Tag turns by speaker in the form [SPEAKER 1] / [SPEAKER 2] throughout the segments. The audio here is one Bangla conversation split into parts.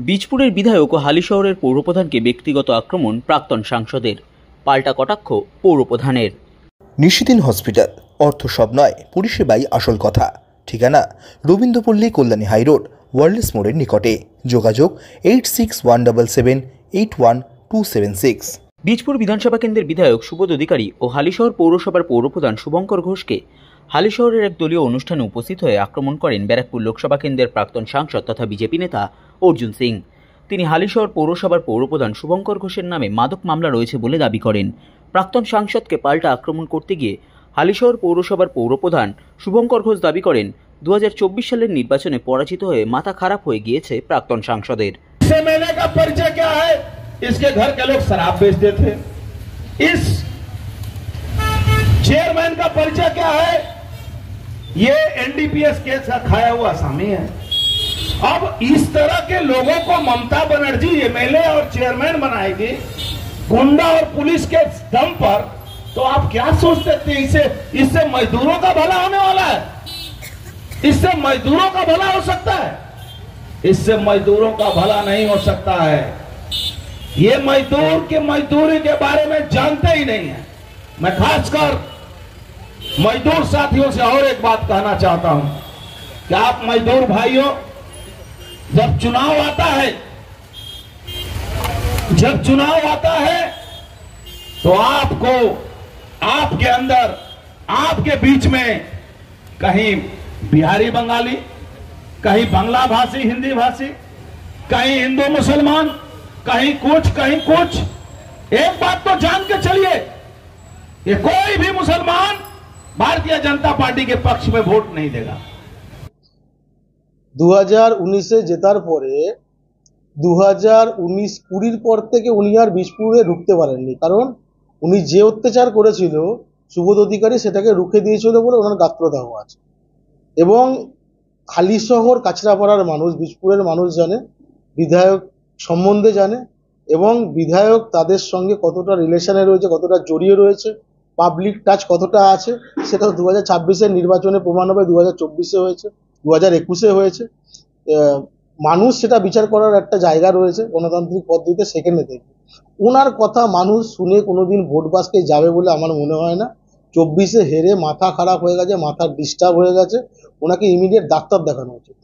[SPEAKER 1] বীজপুরের বিধায়ক ও হালিশহরের পৌরপ্রধানকে ব্যক্তিগত আক্রমণ প্রাক্তন সাংসদের, পাল্টা কটাক্ষ পৌরপ্রধানের।
[SPEAKER 2] নিশিদিন হসপিটাল, অর্থ সব নয়, পরিষেবাই আসল কথা। ঠিকানা রবীন্দ্রপল্লী, কল্যাণী হাইরোড, ওয়ার্ল্ডস মোড়ের নিকটে। যোগাযোগ 8617781276।
[SPEAKER 1] বীজপুর বিধানসভা কেন্দ্রের বিধায়ক সুবোধ অধিকারী ও হালিশহর পৌরসভার পৌরপ্রধান শুভঙ্কর ঘোষকে হালিশহরের এক দলীয় অনুষ্ঠানে উপস্থিত হয়ে আক্রমণ করেন ব্যারাকপুর লোকসভা কেন্দ্রের প্রাক্তন সাংসদ তথা বিজেপি নেতা অর্জুন সিং। তিনি হালিশহর পৌরসভার পৌরপ্রধান শুভঙ্কর ঘোষের নামে মাদক মামলা রয়েছে বলে দাবি করেন। প্রাক্তন সাংসদকে পাল্টা আক্রমণ করতে গিয়ে হালিশহর পৌরসভার পৌরপ্রধান শুভঙ্কর ঘোষ দাবি করেন 2024 সালের নির্বাচনে পরাজিত হয়ে মাথা খারাপ হয়ে গিয়েছে প্রাক্তন সাংসদের।
[SPEAKER 3] इसके घर के लोग शराब बेचते थे। इस चेयरमैन का परिचय क्या है? ये एनडीपीएस केस का खाया हुआ आसामी है। अब इस तरह के लोगों को ममता बनर्जी एमएलए और चेयरमैन बनाएगी गुंडा और पुलिस के दम पर, तो आप क्या सोचते थे? इससे मजदूरों का भला होने वाला है? इससे मजदूरों का भला हो सकता है? इससे मजदूरों का भला नहीं हो सकता है। ये मजदूर के मजदूरी के बारे में जानते ही नहीं है। मैं खासकर मजदूर साथियों से और एक बात कहना चाहता हूं कि आप मजदूर भाइयों, जब चुनाव आता है तो आपको आपके अंदर, आपके बीच में कहीं बिहारी बंगाली, कहीं बांग्ला भाषी हिंदी भाषी, कहीं हिंदू मुसलमान, कहीं कुछ। एक बात तो जान के चलिए, ये कोई भी मुसलमान भारतीय जनता पार्टी के पक्ष में वोट नहीं देगा।
[SPEAKER 4] 2019 জেতার পরে 2019-20 পর থেকে উনি আর বীজপুরে ঢুকতে পারেননি, কারণ উনি যে অত্যাচার করেছিল সুবোধ অধিকারী সেটাকে রুখে দিয়েছিল বলে ওনার গাত্রদাহ আছে। এবং হালিশহর কাছড়াপাড়ার মানুষ, বীজপুরের মানুষ জানে, বিধায়ক সম্বন্ধে জানে, এবং বিধায়ক তাদের সঙ্গে কতটা রিলেশনে রয়েছে, কতটা জড়িয়ে রয়েছে, পাবলিক টাচ কতটা আছে, সেটা 2026-এর নির্বাচনে প্রমাণ হবে, 2024-এ হয়েছে, 2021-এ হয়েছে। মানুষ সেটা বিচার করার একটা জায়গা রয়েছে গণতান্ত্রিক পদ্ধতিতে, সেখানে থেকে ওনার কথা মানুষ শুনে কোনোদিন ভোট বাক্সে যাবে বলে আমার মনে হয় না। 24-এ হেরে মাথা খারাপ হয়ে গেছে, মাথা ডিস্টার্ব হয়ে গেছে, ওনাকে ইমিডিয়েট ডাক্তার দেখানো উচিত।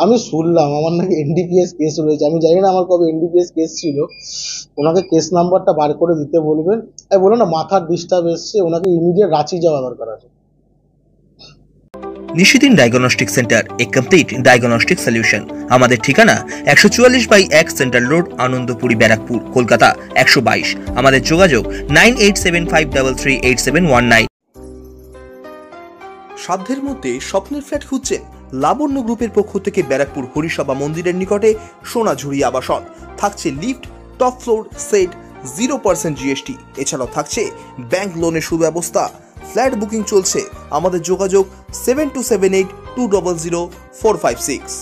[SPEAKER 4] আমি শুনলাম আমার নাকি এনডিপিএস কেস রয়েছে, আমি জানি না আমার কবে এনডিপিএস কেস ছিল। ওনাকে কেস নাম্বারটা বার করে দিতে বলবেন। আমি বলো না, মাথার ডিস্টার্ব এসছে, ওনাকে ইমিডিয়েট রাঁচি যাওয়া দরকার আছে।
[SPEAKER 2] নিশিদিন ডায়াগনস্টিক সেন্টার, এ কমপ্লিট ডায়াগনস্টিক সলিউশন। আমাদের ঠিকানা 144/1 সেন্ট্রাল রোড, আনন্দপুরি, ব্যারাকপুর, কলকাতা 122। আমাদের যোগাযোগ 9875338719। সাধ্যের মধ্যে স্বপ্নের ফ্ল্যাট খুঁজছেন? লাবণ্য গ্রুপের পক্ষ থেকে ব্যারাকপুর হরিসভা মন্দিরের নিকটে সোনাঝুরি আবাসন। থাকছে lift, top floor, set, 0% GST। এছাড়াও থাকছে ব্যাংক লোনের সুব্যবস্থা। ফ্ল্যাট বুকিং চলছে। আমাদের যোগাযোগ 7278200456।